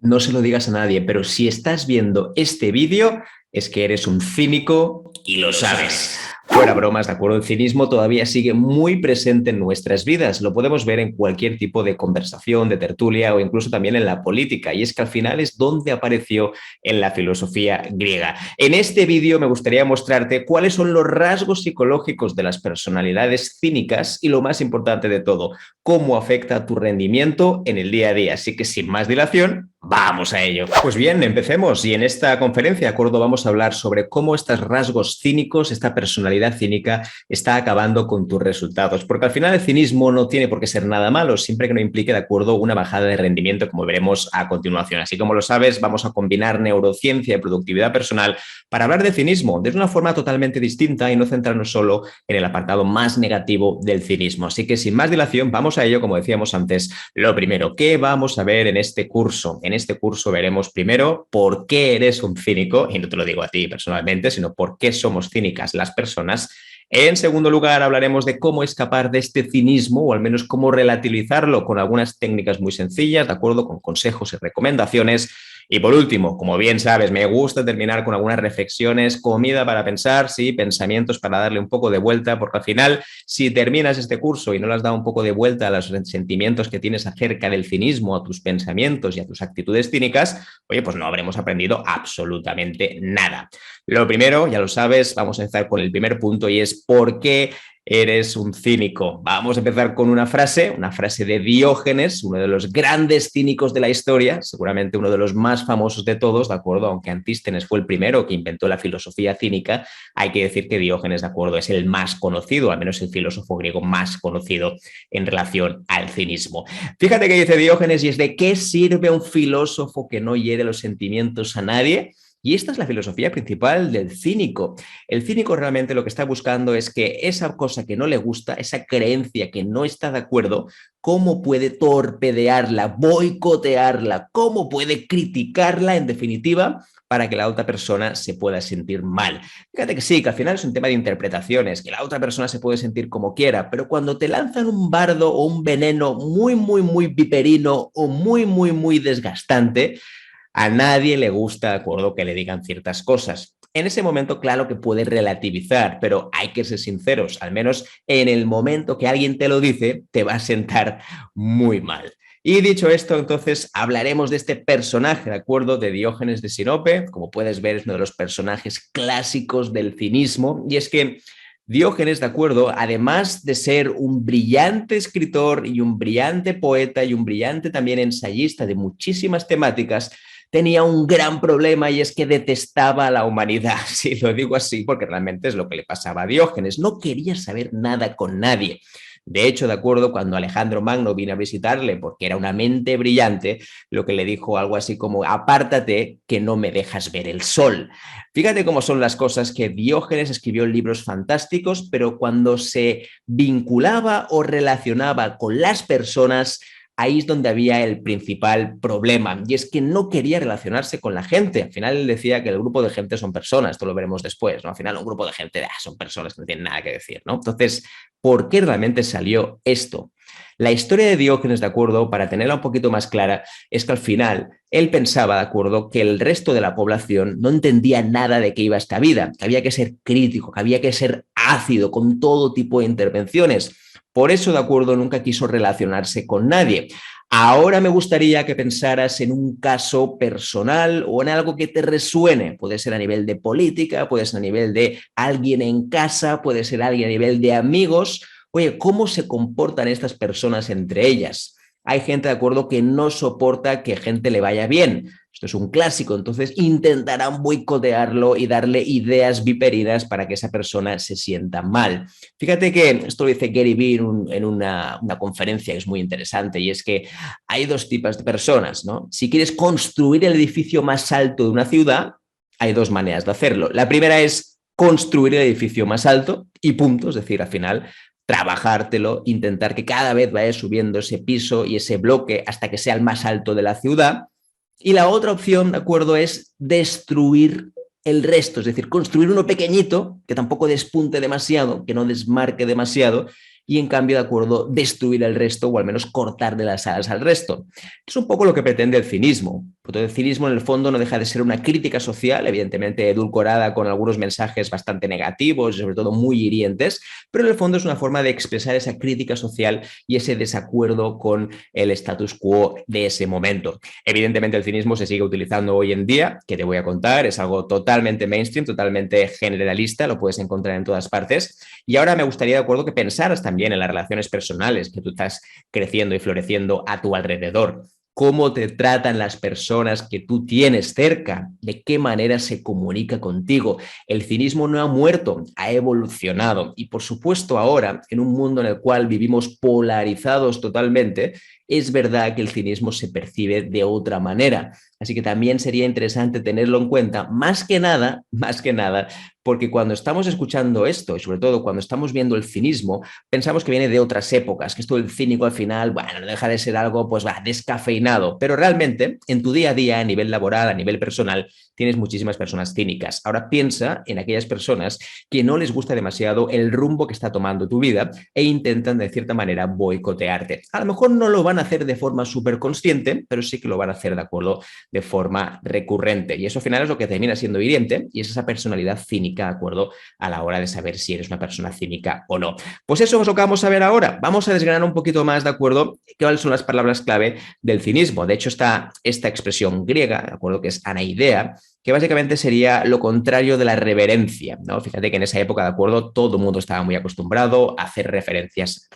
no se lo digas a nadie, pero si estás viendo este vídeo es que eres un cínico y lo sabes. Fuera bromas, ¿de acuerdo? El cinismo todavía sigue muy presente en nuestras vidas. Lo podemos ver en cualquier tipo de conversación, de tertulia o incluso también en la política. Y es que al final es donde apareció en la filosofía griega. En este vídeo me gustaría mostrarte cuáles son los rasgos psicológicos de las personalidades cínicas y lo más importante de todo, cómo afecta tu rendimiento en el día a día. Así que sin más dilación, vamos a ello. Pues bien, empecemos. Y en esta conferencia, de acuerdo, vamos a hablar sobre cómo estos rasgos cínicos, esta personalidad cínica, está acabando con tus resultados. Porque al final el cinismo no tiene por qué ser nada malo, siempre que no implique, de acuerdo, una bajada de rendimiento, como veremos a continuación. Así como lo sabes, vamos a combinar neurociencia y productividad personal para hablar de cinismo de una forma totalmente distinta y no centrarnos solo en el apartado más negativo del cinismo. Así que sin más dilación, vamos a ello, como decíamos antes. Lo primero, ¿qué vamos a ver en este curso? En este curso veremos primero por qué eres un cínico, y no te lo digo a ti personalmente, sino por qué somos cínicas las personas. En segundo lugar, hablaremos de cómo escapar de este cinismo o al menos cómo relativizarlo con algunas técnicas muy sencillas, de acuerdo, con consejos y recomendaciones. Y por último, como bien sabes, me gusta terminar con algunas reflexiones, comida para pensar, sí, pensamientos para darle un poco de vuelta, porque al final, si terminas este curso y no le has dado un poco de vuelta a los sentimientos que tienes acerca del cinismo, a tus pensamientos y a tus actitudes cínicas, oye, pues no habremos aprendido absolutamente nada. Lo primero, ya lo sabes, vamos a empezar con el primer punto y es ¿por qué eres un cínico? Vamos a empezar con una frase de Diógenes, uno de los grandes cínicos de la historia, seguramente uno de los más famosos de todos, ¿de acuerdo? Aunque Antístenes fue el primero que inventó la filosofía cínica, hay que decir que Diógenes, ¿de acuerdo?, es el más conocido, al menos el filósofo griego más conocido en relación al cinismo. Fíjate que dice Diógenes y es ¿de qué sirve un filósofo que no hiere los sentimientos a nadie? Y esta es la filosofía principal del cínico. El cínico realmente lo que está buscando es que esa cosa que no le gusta, esa creencia que no está de acuerdo, cómo puede torpedearla, boicotearla, cómo puede criticarla en definitiva para que la otra persona se pueda sentir mal. Fíjate que sí, que al final es un tema de interpretaciones, que la otra persona se puede sentir como quiera, pero cuando te lanzan un bardo o un veneno muy viperino o muy desgastante, a nadie le gusta, de acuerdo, que le digan ciertas cosas. En ese momento, claro que puedes relativizar, pero hay que ser sinceros, al menos en el momento que alguien te lo dice, te va a sentar muy mal. Y dicho esto, entonces hablaremos de este personaje, ¿de acuerdo?, de Diógenes de Sinope. Como puedes ver, es uno de los personajes clásicos del cinismo, y es que Diógenes, de acuerdo, además de ser un brillante escritor y un brillante poeta y un brillante también ensayista de muchísimas temáticas, tenía un gran problema y es que detestaba a la humanidad. Sí, lo digo así porque realmente es lo que le pasaba a Diógenes. No quería saber nada con nadie. De hecho, de acuerdo, cuando Alejandro Magno vino a visitarle porque era una mente brillante, lo que le dijo algo así como apártate que no me dejas ver el sol. Fíjate cómo son las cosas, que Diógenes escribió libros fantásticos, pero cuando se vinculaba o relacionaba con las personas, ahí es donde había el principal problema, y es que no quería relacionarse con la gente. Al final él decía que el grupo de gente son personas, esto lo veremos después, ¿no? Al final un grupo de gente son personas que no tienen nada que decir, ¿no? Entonces, ¿por qué realmente salió esto? La historia de Diógenes, de acuerdo, para tenerla un poquito más clara, es que al final él pensaba, de acuerdo, que el resto de la población no entendía nada de qué iba esta vida, que había que ser crítico, que había que ser ácido con todo tipo de intervenciones. Por eso, de acuerdo, nunca quiso relacionarse con nadie. Ahora me gustaría que pensaras en un caso personal o en algo que te resuene. Puede ser a nivel de política, puede ser a nivel de alguien en casa, puede ser alguien a nivel de amigos. Oye, ¿cómo se comportan estas personas entre ellas? Hay gente, de acuerdo, que no soporta que gente le vaya bien. Esto es un clásico, entonces intentarán boicotearlo y darle ideas viperinas para que esa persona se sienta mal. Fíjate que esto lo dice Gary Vee en una conferencia que es muy interesante, y es que hay dos tipos de personas, ¿no? Si quieres construir el edificio más alto de una ciudad, hay dos maneras de hacerlo. La primera es construir el edificio más alto y punto, es decir, al final trabajártelo, intentar que cada vez vaya subiendo ese piso y ese bloque hasta que sea el más alto de la ciudad. Y la otra opción, ¿de acuerdo?, es destruir el resto, es decir, construir uno pequeñito que tampoco despunte demasiado, que no desmarque demasiado, y en cambio, de acuerdo, destruir el resto o al menos cortar de las alas al resto. Es un poco lo que pretende el cinismo. Porque el cinismo en el fondo no deja de ser una crítica social, evidentemente edulcorada con algunos mensajes bastante negativos y sobre todo muy hirientes, pero en el fondo es una forma de expresar esa crítica social y ese desacuerdo con el status quo de ese momento. Evidentemente el cinismo se sigue utilizando hoy en día, que te voy a contar, es algo totalmente mainstream, totalmente generalista, lo puedes encontrar en todas partes. Y ahora me gustaría, de acuerdo, que pensaras también en las relaciones personales que tú estás creciendo y floreciendo a tu alrededor. Cómo te tratan las personas que tú tienes cerca, de qué manera se comunica contigo. El cinismo no ha muerto, ha evolucionado. Y por supuesto ahora, en un mundo en el cual vivimos polarizados totalmente, es verdad que el cinismo se percibe de otra manera. Así que también sería interesante tenerlo en cuenta, más que nada, porque cuando estamos escuchando esto, y sobre todo cuando estamos viendo el cinismo, pensamos que viene de otras épocas, que esto del cínico al final, bueno, no deja de ser algo, pues va, descafeinado, pero realmente en tu día a día, a nivel laboral, a nivel personal, tienes muchísimas personas cínicas. Ahora piensa en aquellas personas que no les gusta demasiado el rumbo que está tomando tu vida e intentan de cierta manera boicotearte. A lo mejor no lo van a hacer de forma súper consciente, pero sí que lo van a hacer de acuerdo de forma recurrente. Y eso al final es lo que termina siendo hiriente y es esa personalidad cínica, de acuerdo, a la hora de saber si eres una persona cínica o no. Pues eso es lo que vamos a ver ahora. Vamos a desgranar un poquito más, ¿de acuerdo?, cuáles son las palabras clave del cinismo. De hecho, está esta expresión griega, ¿de acuerdo?, que es anaidea, que básicamente sería lo contrario de la reverencia, ¿no? Fíjate que en esa época, ¿de acuerdo?, todo el mundo estaba muy acostumbrado a hacer reverencias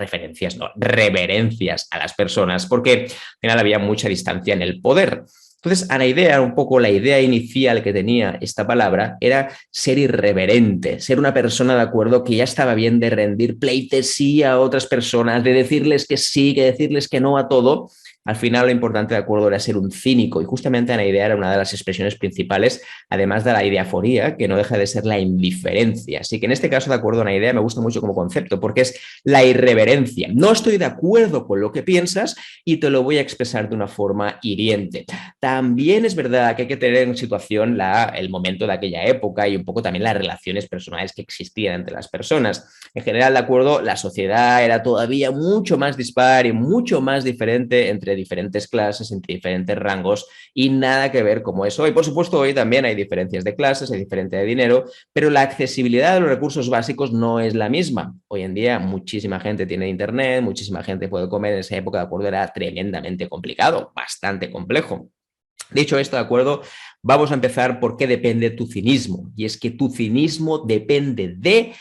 a las personas, porque al final había mucha distancia en el poder. Entonces, anaidea, un poco la idea inicial que tenía esta palabra era ser irreverente, ser una persona, de acuerdo, que ya estaba bien de rendir pleitesía a otras personas, de decirles que sí, que decirles que no a todo. Al final lo importante, de acuerdo, era ser un cínico y justamente anaidea era una de las expresiones principales, además de la ideaforía, que no deja de ser la indiferencia. Así que en este caso, de acuerdo, anaidea me gusta mucho como concepto porque es la irreverencia. No estoy de acuerdo con lo que piensas y te lo voy a expresar de una forma hiriente. También es verdad que hay que tener en situación el momento de aquella época y un poco también las relaciones personales que existían entre las personas. En general, de acuerdo, la sociedad era todavía mucho más dispar y mucho más diferente entre diferentes clases, entre diferentes rangos y nada que ver como es hoy. Por supuesto, hoy también hay diferencias de clases, hay diferencia de dinero, pero la accesibilidad de los recursos básicos no es la misma. Hoy en día muchísima gente tiene internet, muchísima gente puede comer. En esa época, de acuerdo, era tremendamente complicado, bastante complejo. Dicho esto, de acuerdo, vamos a empezar por qué depende tu cinismo. Y es que tu cinismo depende de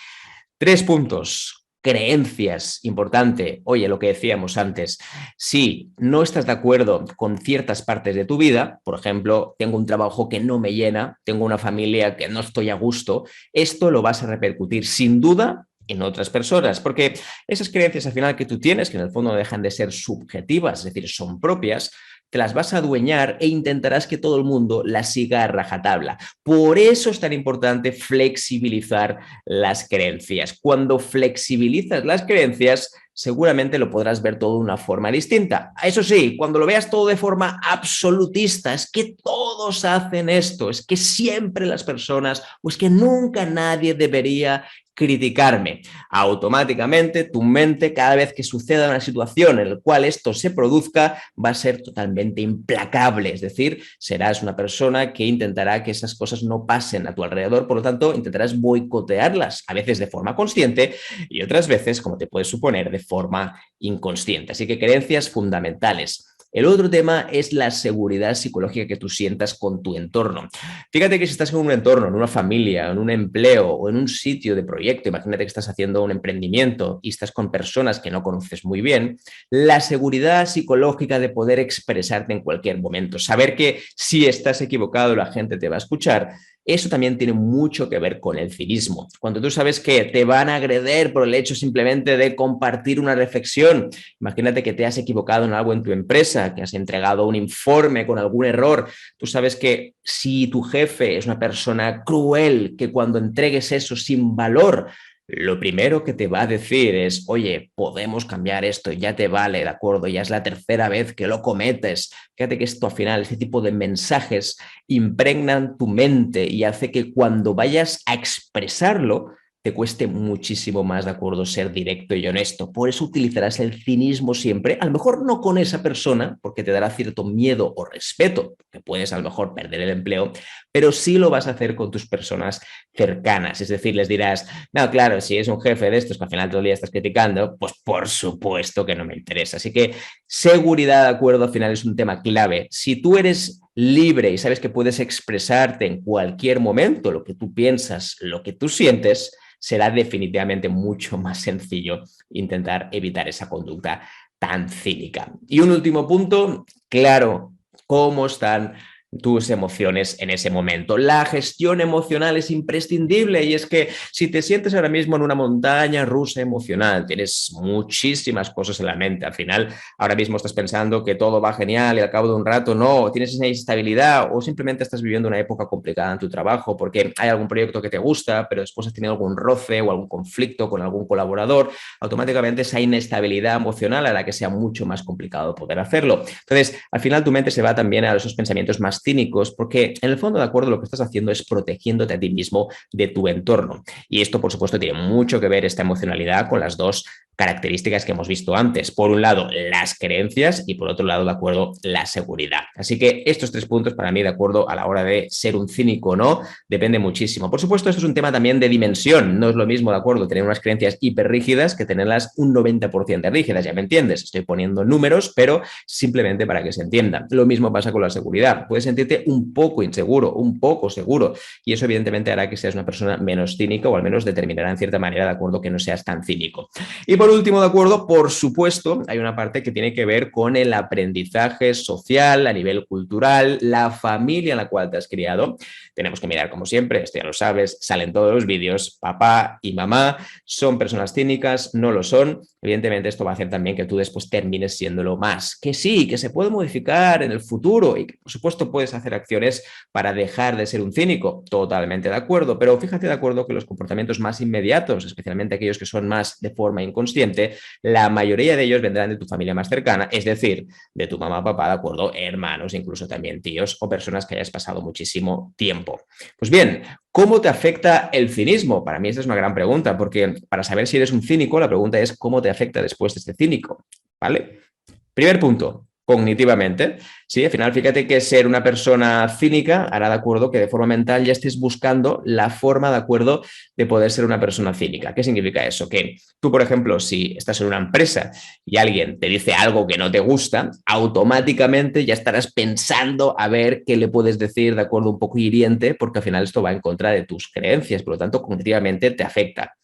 3 puntos. Creencias, importante. Oye, lo que decíamos antes, si no estás de acuerdo con ciertas partes de tu vida, por ejemplo, tengo un trabajo que no me llena, tengo una familia que no estoy a gusto, esto lo vas a repercutir sin duda en otras personas, porque esas creencias al final que tú tienes, que en el fondo no dejan de ser subjetivas, es decir, son propias, te las vas a adueñar e intentarás que todo el mundo las siga a rajatabla. Por eso es tan importante flexibilizar las creencias. Cuando flexibilizas las creencias, seguramente lo podrás ver todo de una forma distinta. Eso sí, cuando lo veas todo de forma absolutista, es que todos hacen esto, es que siempre las personas, o es que nunca nadie debería criticarme. Automáticamente tu mente, cada vez que suceda una situación en la cual esto se produzca, va a ser totalmente implacable. Es decir, serás una persona que intentará que esas cosas no pasen a tu alrededor, por lo tanto, intentarás boicotearlas, a veces de forma consciente y otras veces, como te puedes suponer, de forma inconsciente. Así que creencias fundamentales. El otro tema es la seguridad psicológica que tú sientas con tu entorno. Fíjate que si estás en un entorno, en una familia, en un empleo o en un sitio de proyecto, imagínate que estás haciendo un emprendimiento y estás con personas que no conoces muy bien, la seguridad psicológica de poder expresarte en cualquier momento, saber que si estás equivocado la gente te va a escuchar, eso también tiene mucho que ver con el cinismo. Cuando tú sabes que te van a agredir por el hecho simplemente de compartir una reflexión, imagínate que te has equivocado en algo en tu empresa, que has entregado un informe con algún error, tú sabes que si tu jefe es una persona cruel, que cuando entregues eso sin valor, lo primero que te va a decir es, oye, podemos cambiar esto, ya te vale, ¿de acuerdo? Ya es la tercera vez que lo cometes. Fíjate que esto al final, este tipo de mensajes impregnan tu mente y hace que cuando vayas a expresarlo, te cueste muchísimo más, ¿de acuerdo?, ser directo y honesto. Por eso utilizarás el cinismo siempre, a lo mejor no con esa persona, porque te dará cierto miedo o respeto, que puedes a lo mejor perder el empleo, pero sí lo vas a hacer con tus personas cercanas. Es decir, les dirás, no, claro, si es un jefe de estos que al final todo el día estás criticando, pues por supuesto que no me interesa. Así que seguridad, ¿de acuerdo?, al final es un tema clave. Si tú eres libre y sabes que puedes expresarte en cualquier momento lo que tú piensas, lo que tú sientes, será definitivamente mucho más sencillo intentar evitar esa conducta tan cínica. Y un último punto, claro, ¿cómo están tus emociones en ese momento? La gestión emocional es imprescindible y es que si te sientes ahora mismo en una montaña rusa emocional, tienes muchísimas cosas en la mente, al final ahora mismo estás pensando que todo va genial y al cabo de un rato no, tienes esa instabilidad o simplemente estás viviendo una época complicada en tu trabajo porque hay algún proyecto que te gusta, pero después has tenido algún roce o algún conflicto con algún colaborador, automáticamente esa inestabilidad emocional hará que sea mucho más complicado poder hacerlo. Entonces, al final tu mente se va también a esos pensamientos más cínicos porque en el fondo, de acuerdo, lo que estás haciendo es protegiéndote a ti mismo de tu entorno. Y esto, por supuesto, tiene mucho que ver esta emocionalidad con las dos características que hemos visto antes. Por un lado, las creencias y por otro lado, de acuerdo, la seguridad. Así que estos tres puntos para mí, de acuerdo, a la hora de ser un cínico o no, depende muchísimo. Por supuesto, esto es un tema también de dimensión. No es lo mismo, de acuerdo, tener unas creencias hiperrígidas que tenerlas un 90% rígidas. Ya me entiendes, estoy poniendo números, pero simplemente para que se entienda. Lo mismo pasa con la seguridad. Puedes sentirte un poco inseguro, un poco seguro, y eso evidentemente hará que seas una persona menos cínica o al menos determinará en cierta manera, de acuerdo, que no seas tan cínico. Y por último, de acuerdo, por supuesto, hay una parte que tiene que ver con el aprendizaje social a nivel cultural, la familia en la cual te has criado. Tenemos que mirar, como siempre, esto ya lo sabes, salen todos los vídeos, papá y mamá son personas cínicas, no lo son. Evidentemente esto va a hacer también que tú después termines siéndolo más. Que sí, que se puede modificar en el futuro y que por supuesto puedes hacer acciones para dejar de ser un cínico. Totalmente de acuerdo, pero fíjate, de acuerdo, que los comportamientos más inmediatos, especialmente aquellos que son más de forma inconsciente, la mayoría de ellos vendrán de tu familia más cercana, es decir, de tu mamá, papá, de acuerdo, hermanos, incluso también tíos o personas que hayas pasado muchísimo tiempo. Pues bien, ¿cómo te afecta el cinismo? Para mí esta es una gran pregunta, porque para saber si eres un cínico, la pregunta es ¿cómo te afecta después de este cínico? ¿Vale? Primer punto, cognitivamente. Sí, al final, fíjate que ser una persona cínica hará, de acuerdo, que de forma mental ya estés buscando la forma, de acuerdo, de poder ser una persona cínica. ¿Qué significa eso? Que tú, por ejemplo, si estás en una empresa y alguien te dice algo que no te gusta, automáticamente ya estarás pensando a ver qué le puedes decir, de acuerdo, un poco hiriente, porque al final esto va en contra de tus creencias, por lo tanto, cognitivamente te afecta.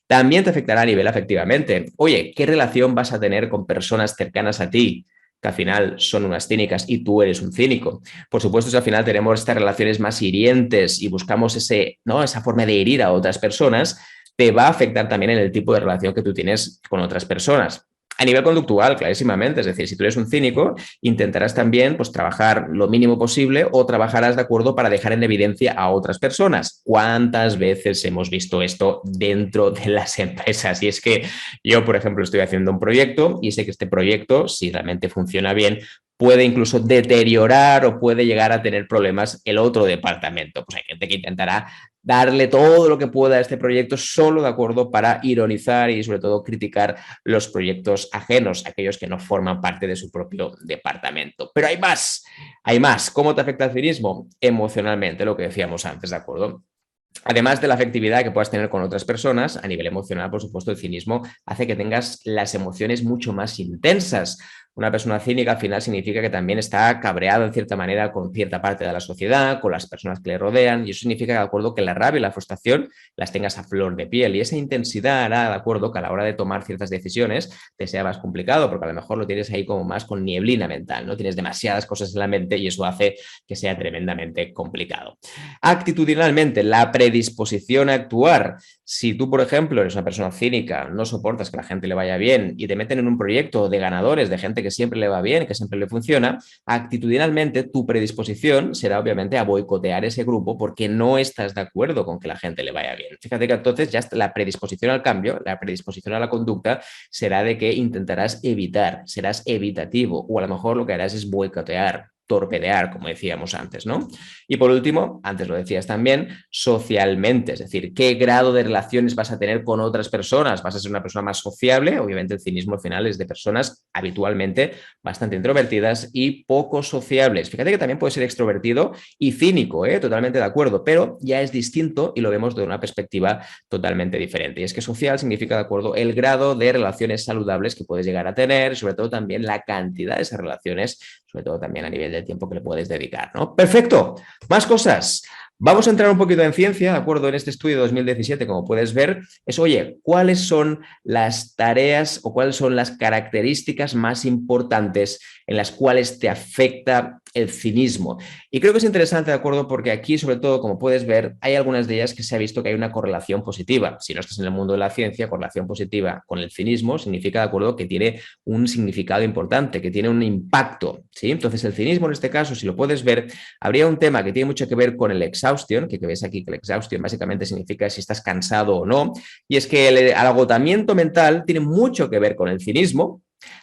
También te afectará a nivel afectivamente. Oye, ¿qué relación vas a tener con personas cercanas a ti, que al final son unas cínicas y tú eres un cínico? Por supuesto, si al final tenemos estas relaciones más hirientes y buscamos ¿no?, esa forma de herir a otras personas, te va a afectar también en el tipo de relación que tú tienes con otras personas. A nivel conductual, clarísimamente, es decir, si tú eres un cínico, intentarás también pues, trabajar lo mínimo posible o trabajarás de acuerdo para dejar en evidencia a otras personas. ¿Cuántas veces hemos visto esto dentro de las empresas? Y es que yo, por ejemplo, estoy haciendo un proyecto y sé que este proyecto, si realmente funciona bien, puede incluso deteriorar o puede llegar a tener problemas el otro departamento. Pues hay gente que intentará darle todo lo que pueda a este proyecto solo de acuerdo para ironizar y sobre todo criticar los proyectos ajenos, aquellos que no forman parte de su propio departamento. Pero hay más, hay más. ¿Cómo te afecta el cinismo? Emocionalmente, lo que decíamos antes, ¿de acuerdo? Además de la afectividad que puedas tener con otras personas, a nivel emocional, por supuesto, el cinismo hace que tengas las emociones mucho más intensas. Una persona cínica al final significa que también está cabreado en cierta manera con cierta parte de la sociedad, con las personas que le rodean, y eso significa, de acuerdo, que la rabia y la frustración las tengas a flor de piel. Y esa intensidad hará, de acuerdo, que a la hora de tomar ciertas decisiones te sea más complicado, porque a lo mejor lo tienes ahí como más con nieblina mental, ¿no? Tienes demasiadas cosas en la mente y eso hace que sea tremendamente complicado. Actitudinalmente, la predisposición a actuar. Si tú, por ejemplo, eres una persona cínica, no soportas que la gente le vaya bien y te meten en un proyecto de ganadores, de gente que siempre le va bien, que siempre le funciona, actitudinalmente tu predisposición será obviamente a boicotear ese grupo porque no estás de acuerdo con que la gente le vaya bien. Fíjate que entonces ya la predisposición al cambio, la predisposición a la conducta será de que intentarás evitar, serás evitativo o a lo mejor lo que harás es boicotear torpedear, como decíamos antes, ¿no? Y por último, antes lo decías también, socialmente, es decir, qué grado de relaciones vas a tener con otras personas. ¿Vas a ser una persona más sociable? Obviamente el cinismo al final es de personas habitualmente bastante introvertidas y poco sociables. Fíjate que también puede ser extrovertido y cínico, totalmente de acuerdo, pero ya es distinto y lo vemos de una perspectiva totalmente diferente. Y es que social significa, de acuerdo, el grado de relaciones saludables que puedes llegar a tener, sobre todo también la cantidad de esas relaciones, sobre todo también a nivel del tiempo que le puedes dedicar, ¿no? Perfecto, más cosas. Vamos a entrar un poquito en ciencia, ¿de acuerdo? En este estudio de 2017, como puedes ver, es, oye, ¿cuáles son las tareas o cuáles son las características más importantes en las cuales te afecta el cinismo? Y creo que es interesante, ¿de acuerdo? Porque aquí, sobre todo, como puedes ver, hay algunas de ellas que se ha visto que hay una correlación positiva. Si no estás en el mundo de la ciencia, correlación positiva con el cinismo significa, ¿de acuerdo?, que tiene un significado importante, que tiene un impacto, ¿sí? Entonces, el cinismo, en este caso, si lo puedes ver, habría un tema que tiene mucho que ver con el exhaustion, que ves aquí que el exhaustion básicamente significa si estás cansado o no, y es que el agotamiento mental tiene mucho que ver con el cinismo.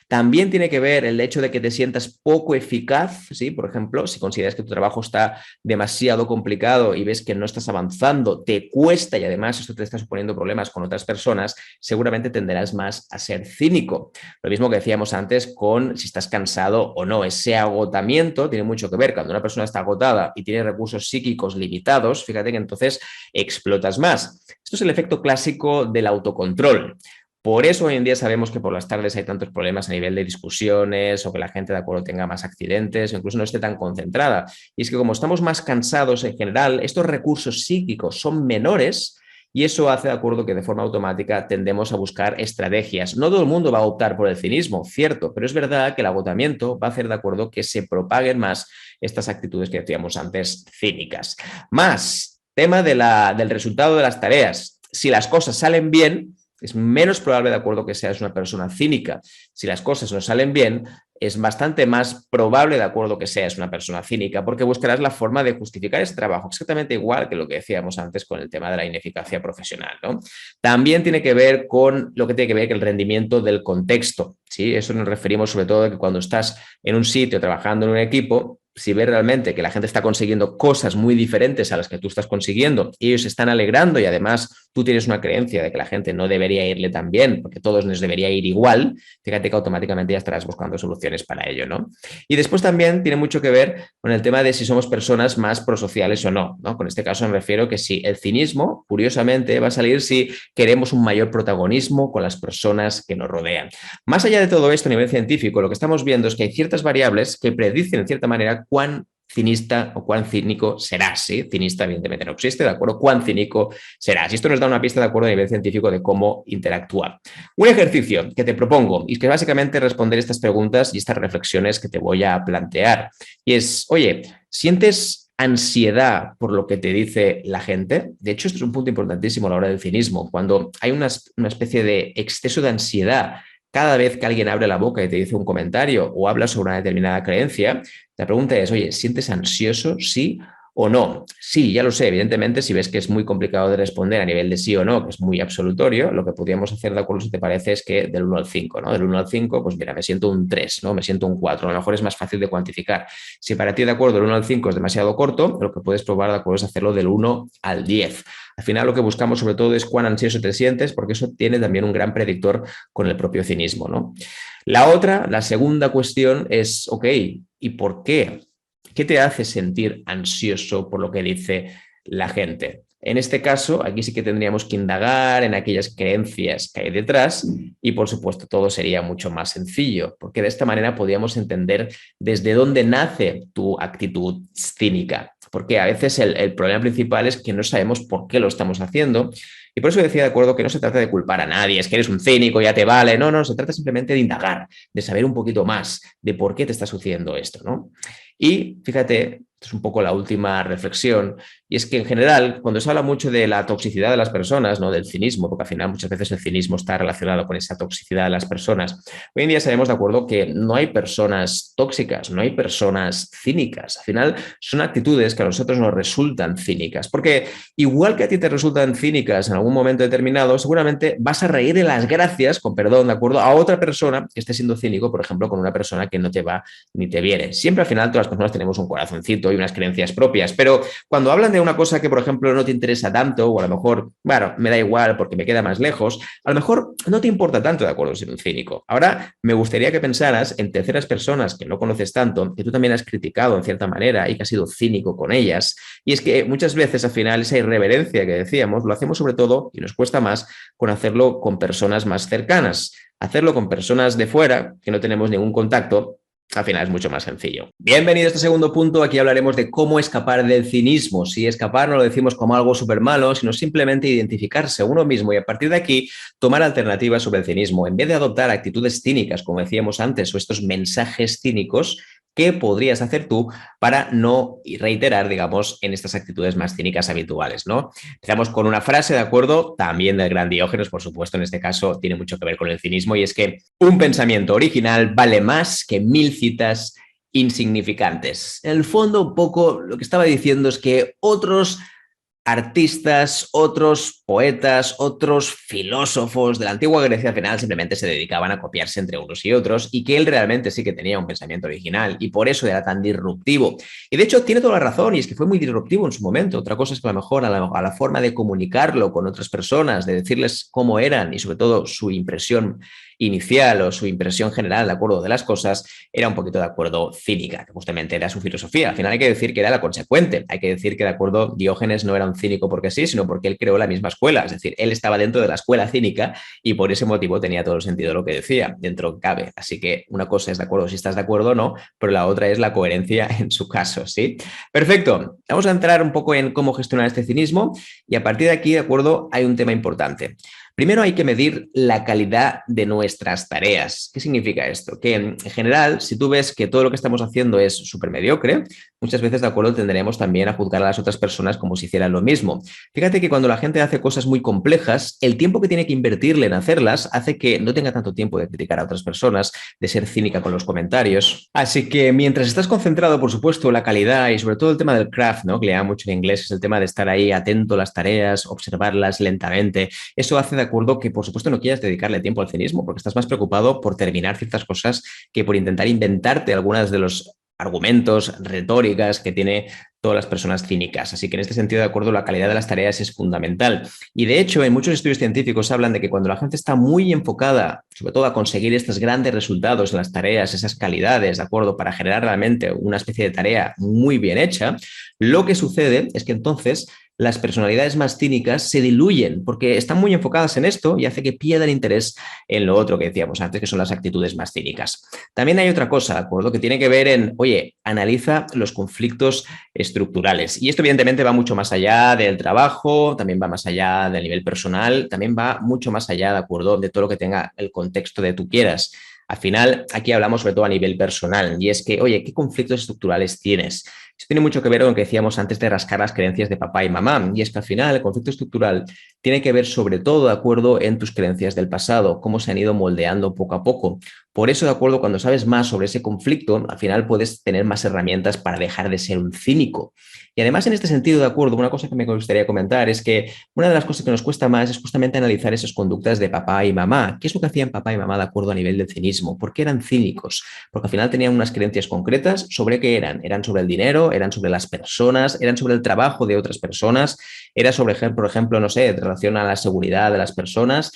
También tiene que ver el hecho de que te sientas poco eficaz, ¿sí? Por ejemplo, si consideras que tu trabajo está demasiado complicado y ves que no estás avanzando, te cuesta y además esto te está suponiendo problemas con otras personas, seguramente tenderás más a ser cínico. Lo mismo que decíamos antes con si estás cansado o no. Ese agotamiento tiene mucho que ver. Cuando una persona está agotada y tiene recursos psíquicos limitados, fíjate que entonces explotas más. Esto es el efecto clásico del autocontrol. Por eso hoy en día sabemos que por las tardes hay tantos problemas a nivel de discusiones o que la gente de acuerdo tenga más accidentes o incluso no esté tan concentrada. Y es que como estamos más cansados en general, estos recursos psíquicos son menores y eso hace de acuerdo que de forma automática tendemos a buscar estrategias. No todo el mundo va a optar por el cinismo, cierto, pero es verdad que el agotamiento va a hacer de acuerdo que se propaguen más estas actitudes que decíamos antes cínicas. Más tema del resultado de las tareas. Si las cosas salen bien, es menos probable, de acuerdo, que seas una persona cínica. Si las cosas no salen bien, es bastante más probable, de acuerdo, que seas una persona cínica, porque buscarás la forma de justificar ese trabajo, exactamente igual que lo que decíamos antes con el tema de la ineficacia profesional, ¿no? También tiene que ver con lo que tiene que ver con el rendimiento del contexto, ¿sí? Eso nos referimos sobre todo a que cuando estás en un sitio trabajando en un equipo, si ves realmente que la gente está consiguiendo cosas muy diferentes a las que tú estás consiguiendo y ellos se están alegrando y además tú tienes una creencia de que la gente no debería irle tan bien porque todos les debería ir igual, fíjate que automáticamente ya estarás buscando soluciones para ello, ¿no? Y después también tiene mucho que ver con el tema de si somos personas más prosociales o no, ¿no? Con este caso me refiero que si el cinismo, curiosamente, va a salir si queremos un mayor protagonismo con las personas que nos rodean. Más allá de todo esto a nivel científico, lo que estamos viendo es que hay ciertas variables que predicen en cierta manera cuán cinista o cuán cínico serás, ¿sí? Cinista evidentemente no existe, ¿de acuerdo? Cuán cínico serás. Y esto nos da una pista, ¿de acuerdo?, a nivel científico de cómo interactuar. Un ejercicio que te propongo y que básicamente responder estas preguntas y estas reflexiones que te voy a plantear. Y es, oye, ¿sientes ansiedad por lo que te dice la gente? De hecho, esto es un punto importantísimo a la hora del cinismo. Cuando hay una especie de exceso de ansiedad cada vez que alguien abre la boca y te dice un comentario o habla sobre una determinada creencia, la pregunta es, oye, ¿sientes ansioso, sí o no? Sí, ya lo sé, evidentemente, si ves que es muy complicado de responder a nivel de sí o no, que es muy absolutorio, lo que podríamos hacer, de acuerdo, si te parece, es que del 1 al 5, ¿no? Del 1 al 5, pues mira, me siento un 3, ¿no? Me siento un 4, a lo mejor es más fácil de cuantificar. Si para ti, de acuerdo, del 1 al 5 es demasiado corto, lo que puedes probar, de acuerdo, es hacerlo del 1 al 10. Al final lo que buscamos sobre todo es cuán ansioso te sientes, porque eso tiene también un gran predictor con el propio cinismo, ¿no? La segunda cuestión es, ok, ¿y por qué? ¿Qué te hace sentir ansioso por lo que dice la gente? En este caso, aquí sí que tendríamos que indagar en aquellas creencias que hay detrás y, por supuesto, todo sería mucho más sencillo, porque de esta manera podríamos entender desde dónde nace tu actitud cínica. Porque a veces el problema principal es que no sabemos por qué lo estamos haciendo. Y por eso decía, de acuerdo, que no se trata de culpar a nadie, es que eres un cínico, ya te vale. No, no, se trata simplemente de indagar, de saber un poquito más de por qué te está sucediendo esto, ¿no? Y fíjate, Esto es un poco la última reflexión. Y es que en general, cuando se habla mucho de la toxicidad de las personas, ¿no? Del cinismo, porque al final muchas veces el cinismo está relacionado con esa toxicidad de las personas, hoy en día sabemos de acuerdo que no hay personas tóxicas, no hay personas cínicas. Al final son actitudes que a nosotros nos resultan cínicas, porque igual que a ti te resultan cínicas en algún momento determinado, seguramente vas a reír de las gracias, con perdón, de acuerdo, a otra persona que esté siendo cínico, por ejemplo, con una persona que no te va ni te viene. Siempre al final todas las personas tenemos un corazoncito y unas creencias propias, pero cuando hablan de una cosa que, por ejemplo, no te interesa tanto, o a lo mejor, bueno, me da igual porque me queda más lejos, a lo mejor no te importa tanto, de acuerdo, ser un cínico. Ahora, me gustaría que pensaras en terceras personas que no conoces tanto, que tú también has criticado en cierta manera y que has sido cínico con ellas. Y es que muchas veces, al final, esa irreverencia que decíamos, lo hacemos sobre todo, y nos cuesta más, con hacerlo con personas más cercanas. Hacerlo con personas de fuera, que no tenemos ningún contacto, al final es mucho más sencillo. Bienvenido a este segundo punto. Aquí hablaremos de cómo escapar del cinismo. Si escapar no lo decimos como algo súper malo, sino simplemente identificarse a uno mismo y a partir de aquí tomar alternativas sobre el cinismo. En vez de adoptar actitudes cínicas, como decíamos antes, o estos mensajes cínicos, ¿qué podrías hacer tú para no reiterar, digamos, en estas actitudes más cínicas habituales, ¿no? Empezamos con una frase, ¿de acuerdo? También del gran Diógenes, por supuesto, en este caso tiene mucho que ver con el cinismo y es que un pensamiento original vale más que 1000 citas insignificantes. En el fondo, un poco lo que estaba diciendo es que otros artistas, otros poetas, otros filósofos de la antigua Grecia al final simplemente se dedicaban a copiarse entre unos y otros y que él realmente sí que tenía un pensamiento original y por eso era tan disruptivo. Y de hecho tiene toda la razón y es que fue muy disruptivo en su momento. Otra cosa es que a lo mejor a la forma de comunicarlo con otras personas, de decirles cómo eran y sobre todo su impresión inicial o su impresión general de acuerdo de las cosas era un poquito de acuerdo cínica, que justamente era su filosofía. Al final hay que decir que era la consecuente, hay que decir que de acuerdo Diógenes no era un cínico porque sí, sino porque él creó la misma escuela, es decir, él estaba dentro de la escuela cínica y por ese motivo tenía todo el sentido de lo que decía, dentro cabe. Así que una cosa es de acuerdo si estás de acuerdo o no, pero la otra es la coherencia en su caso, ¿sí? Perfecto, vamos a entrar un poco en cómo gestionar este cinismo y a partir de aquí, de acuerdo, hay un tema importante. Primero hay que medir la calidad de nuestras tareas. ¿Qué significa esto? Que en general, si tú ves que todo lo que estamos haciendo es súper mediocre, muchas veces, de acuerdo, tenderemos también a juzgar a las otras personas como si hicieran lo mismo. Fíjate que cuando la gente hace cosas muy complejas, el tiempo que tiene que invertirle en hacerlas hace que no tenga tanto tiempo de criticar a otras personas, de ser cínica con los comentarios. Así que mientras estás concentrado, por supuesto, en la calidad y sobre todo el tema del craft, ¿no? Que le llama mucho en inglés, es el tema de estar ahí atento a las tareas, observarlas lentamente. Eso hace, de acuerdo, que por supuesto no quieras dedicarle tiempo al cinismo porque estás más preocupado por terminar ciertas cosas que por intentar inventarte algunas de los argumentos, retóricas que tiene todas las personas cínicas. Así que en este sentido, de acuerdo, la calidad de las tareas es fundamental. Y de hecho, en muchos estudios científicos hablan de que cuando la gente está muy enfocada, sobre todo a conseguir estos grandes resultados en las tareas, esas calidades, de acuerdo, para generar realmente una especie de tarea muy bien hecha, lo que sucede es que entonces las personalidades más cínicas se diluyen porque están muy enfocadas en esto y hace que pierdan interés en lo otro que decíamos antes, que son las actitudes más cínicas. También hay otra cosa, ¿de acuerdo?, que tiene que ver en, oye, analiza los conflictos estructurales. Y esto evidentemente va mucho más allá del trabajo, también va más allá del nivel personal, también va mucho más allá, ¿de acuerdo?, de todo lo que tenga el contexto de tú quieras. Al final, aquí hablamos sobre todo a nivel personal y es que, oye, ¿qué conflictos estructurales tienes? Esto tiene mucho que ver con lo que decíamos antes de rascar las creencias de papá y mamá y es que al final el conflicto estructural tiene que ver sobre todo, de acuerdo, en tus creencias del pasado, cómo se han ido moldeando poco a poco. Por eso, de acuerdo, cuando sabes más sobre ese conflicto, al final puedes tener más herramientas para dejar de ser un cínico. Y además, en este sentido, de acuerdo, una cosa que me gustaría comentar es que una de las cosas que nos cuesta más es justamente analizar esas conductas de papá y mamá. ¿Qué es lo que hacían papá y mamá de acuerdo a nivel del cinismo? ¿Por qué eran cínicos? Porque al final tenían unas creencias concretas sobre qué eran. Eran sobre el dinero, eran sobre las personas, eran sobre el trabajo de otras personas, era sobre, por ejemplo, no sé, en relación a la seguridad de las personas.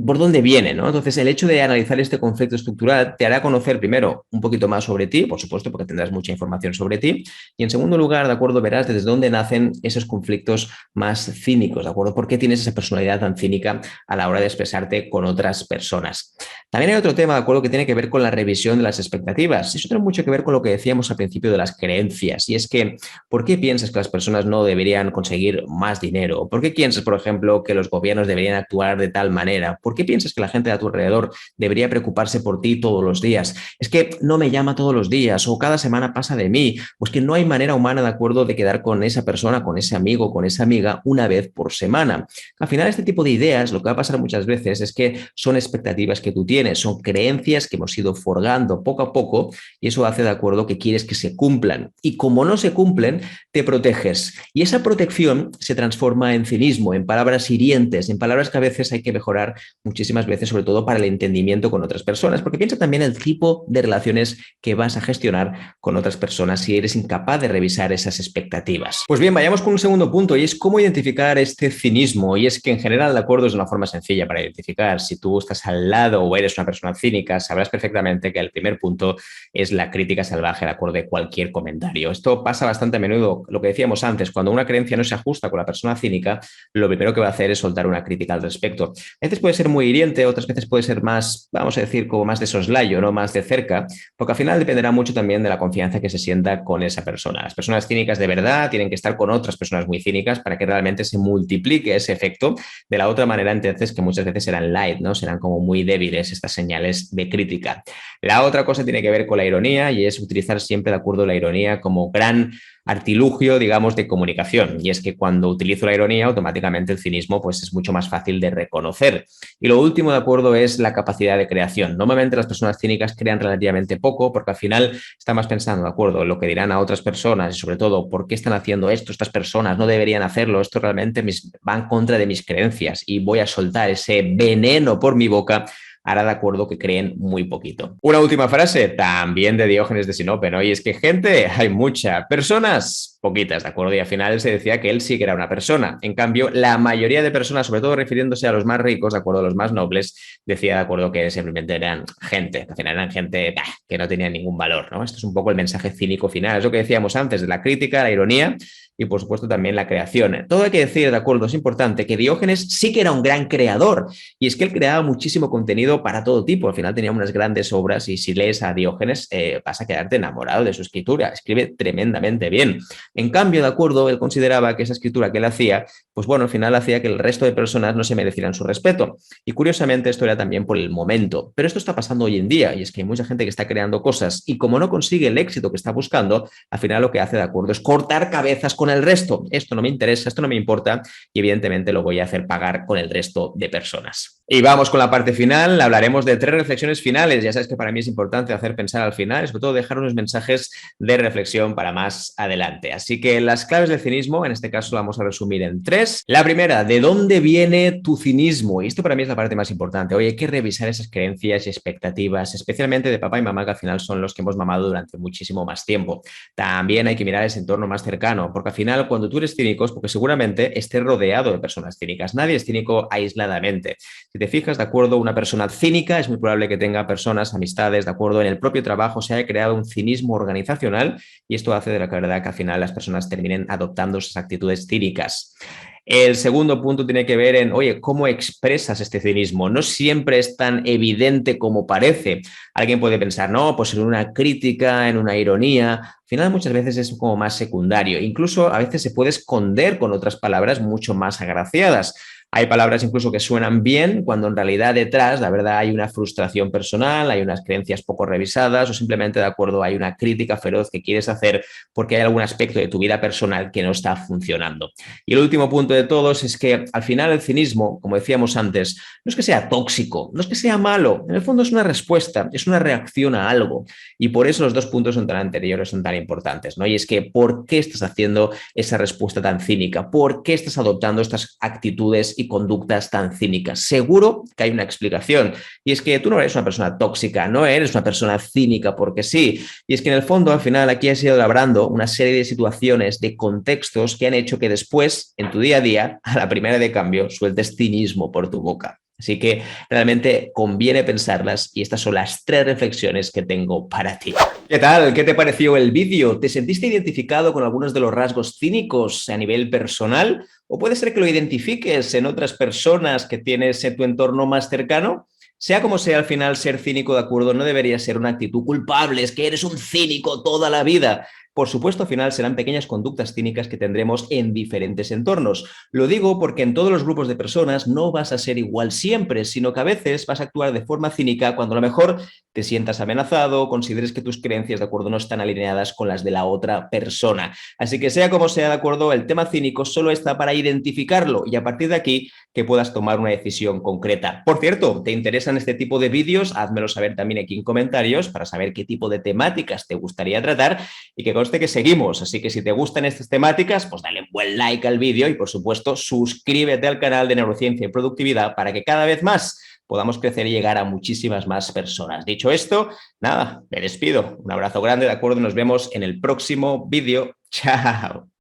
¿Por dónde viene, no? Entonces, el hecho de analizar este conflicto estructural te hará conocer primero un poquito más sobre ti, por supuesto, porque tendrás mucha información sobre ti, y en segundo lugar, de acuerdo, verás desde dónde nacen esos conflictos más cínicos, ¿de acuerdo? ¿Por qué tienes esa personalidad tan cínica a la hora de expresarte con otras personas? También hay otro tema, de acuerdo, que tiene que ver con la revisión de las expectativas. Eso tiene mucho que ver con lo que decíamos al principio de las creencias, y es que, ¿por qué piensas que las personas no deberían conseguir más dinero? ¿Por qué piensas, por ejemplo, que los gobiernos deberían actuar de tal manera? vida? ¿Por qué piensas que la gente de a tu alrededor debería preocuparse por ti todos los días? Es que no me llama todos los días o cada semana pasa de mí, o es que no hay manera humana, de acuerdo, de quedar con esa persona, con ese amigo, con esa amiga una vez por semana. Al final, este tipo de ideas, lo que va a pasar muchas veces es que son expectativas que tú tienes, son creencias que hemos ido forgando poco a poco y eso hace, de acuerdo, que quieres que se cumplan. Y como no se cumplen, te proteges. Y esa protección se transforma en cinismo, en palabras hirientes, en palabras que a veces hay que mejorar muchísimas veces, sobre todo para el entendimiento con otras personas, porque piensa también el tipo de relaciones que vas a gestionar con otras personas si eres incapaz de revisar esas expectativas. Pues bien, vayamos con un segundo punto y es cómo identificar este cinismo. Y es que en general, de acuerdo, es una forma sencilla para identificar. Si tú estás al lado o eres una persona cínica, sabrás perfectamente que el primer punto es la crítica salvaje, de acuerdo, de cualquier comentario. Esto pasa bastante a menudo, lo que decíamos antes, cuando una creencia no se ajusta con la persona cínica, lo primero que va a hacer es soltar una crítica al respecto. A veces puede ser muy hiriente, otras veces puede ser más, vamos a decir, como más de soslayo, ¿no? Más de cerca, porque al final dependerá mucho también de la confianza que se sienta con esa persona. Las personas cínicas de verdad tienen que estar con otras personas muy cínicas para que realmente se multiplique ese efecto. De la otra manera, entonces, que muchas veces serán light, ¿no? Serán como muy débiles estas señales de crítica. La otra cosa tiene que ver con la ironía y es utilizar siempre, de acuerdo, la ironía como gran artilugio, digamos, de comunicación. Y es que cuando utilizo la ironía, automáticamente el cinismo pues, es mucho más fácil de reconocer. Y lo último, de acuerdo, es la capacidad de creación. Normalmente las personas cínicas crean relativamente poco porque al final están más pensando, de acuerdo, lo que dirán a otras personas y sobre todo, ¿por qué están haciendo esto estas personas? No deberían hacerlo. Esto realmente va en contra de mis creencias y voy a soltar ese veneno por mi boca. Hará, de acuerdo, que creen muy poquito. Una última frase, también de Diógenes de Sinope, ¿no? Y es que gente hay mucha, personas poquitas, ¿de acuerdo? Y al final se decía que él sí que era una persona. En cambio, la mayoría de personas, sobre todo refiriéndose a los más ricos, ¿de acuerdo? A los más nobles, decía, de acuerdo, que simplemente eran gente, que al final eran gente que no tenía ningún valor, ¿no? Esto es un poco el mensaje cínico final. Es lo que decíamos antes de la crítica, la ironía y, por supuesto, también la creación. Todo hay que decir, de acuerdo, es importante, que Diógenes sí que era un gran creador y es que él creaba muchísimo contenido para todo tipo. Al final tenía unas grandes obras y si lees a Diógenes vas a quedarte enamorado de su escritura. Escribe tremendamente bien. En cambio, de acuerdo, él consideraba que esa escritura que él hacía, pues bueno, al final hacía que el resto de personas no se merecieran su respeto. Y curiosamente esto era también por el momento. Pero esto está pasando hoy en día y es que hay mucha gente que está creando cosas y como no consigue el éxito que está buscando, al final lo que hace, de acuerdo, es cortar cabezas con el resto. Esto no me interesa, esto no me importa y evidentemente lo voy a hacer pagar con el resto de personas. Y vamos con la parte final, hablaremos de 3 reflexiones finales. Ya sabes que para mí es importante hacer pensar al final y sobre todo dejar unos mensajes de reflexión para más adelante. Así que las claves del cinismo, en este caso, la vamos a resumir en 3. La primera, ¿de dónde viene tu cinismo? Y esto para mí es la parte más importante. Oye, hay que revisar esas creencias y expectativas, especialmente de papá y mamá, que al final son los que hemos mamado durante muchísimo más tiempo. También hay que mirar ese entorno más cercano, porque al final cuando tú eres cínico es porque seguramente estés rodeado de personas cínicas. Nadie es cínico aisladamente. Si te fijas, de acuerdo, una persona cínica es muy probable que tenga personas, amistades, de acuerdo, en el propio trabajo se haya creado un cinismo organizacional y esto hace de la verdad que al final las personas terminen adoptando esas actitudes cínicas. El segundo punto tiene que ver en, oye, ¿cómo expresas este cinismo? No siempre es tan evidente como parece. Alguien puede pensar, no, pues en una crítica, en una ironía. Al final muchas veces es como más secundario. Incluso a veces se puede esconder con otras palabras mucho más agraciadas. Hay palabras incluso que suenan bien cuando en realidad detrás, la verdad, hay una frustración personal, hay unas creencias poco revisadas o simplemente, de acuerdo, hay una crítica feroz que quieres hacer porque hay algún aspecto de tu vida personal que no está funcionando. Y el último punto de todos es que al final el cinismo, como decíamos antes, no es que sea tóxico, no es que sea malo, en el fondo es una respuesta, es una reacción a algo. Y por eso los 2 puntos son tan anteriores, son tan importantes, ¿no? Y es que ¿por qué estás haciendo esa respuesta tan cínica? ¿Por qué estás adoptando estas actitudes y conductas tan cínicas? Seguro que hay una explicación. Y es que tú no eres una persona tóxica, no eres una persona cínica porque sí. Y es que en el fondo, al final, aquí has ido labrando una serie de situaciones, de contextos que han hecho que después, en tu día a día, a la primera de cambio, sueltes cinismo por tu boca. Así que realmente conviene pensarlas y estas son las 3 reflexiones que tengo para ti. ¿Qué tal? ¿Qué te pareció el vídeo? ¿Te sentiste identificado con algunos de los rasgos cínicos a nivel personal? ¿O puede ser que lo identifiques en otras personas que tienes en tu entorno más cercano? Sea como sea, al final ser cínico, de acuerdo, no debería ser una actitud culpable, es que eres un cínico toda la vida. Por supuesto, al final serán pequeñas conductas cínicas que tendremos en diferentes entornos. Lo digo porque en todos los grupos de personas no vas a ser igual siempre, sino que a veces vas a actuar de forma cínica cuando a lo mejor te sientas amenazado, consideres que tus creencias de acuerdo no están alineadas con las de la otra persona. Así que sea como sea de acuerdo, el tema cínico solo está para identificarlo y a partir de aquí que puedas tomar una decisión concreta. Por cierto, ¿te interesan este tipo de vídeos? Házmelo saber también aquí en comentarios para saber qué tipo de temáticas te gustaría tratar y que conste que seguimos. Así que si te gustan estas temáticas, pues dale un buen like al vídeo y por supuesto suscríbete al canal de Neurociencia y Productividad para que cada vez más podamos crecer y llegar a muchísimas más personas. Dicho esto, nada, me despido. Un abrazo grande, ¿de acuerdo? Nos vemos en el próximo vídeo. Chao.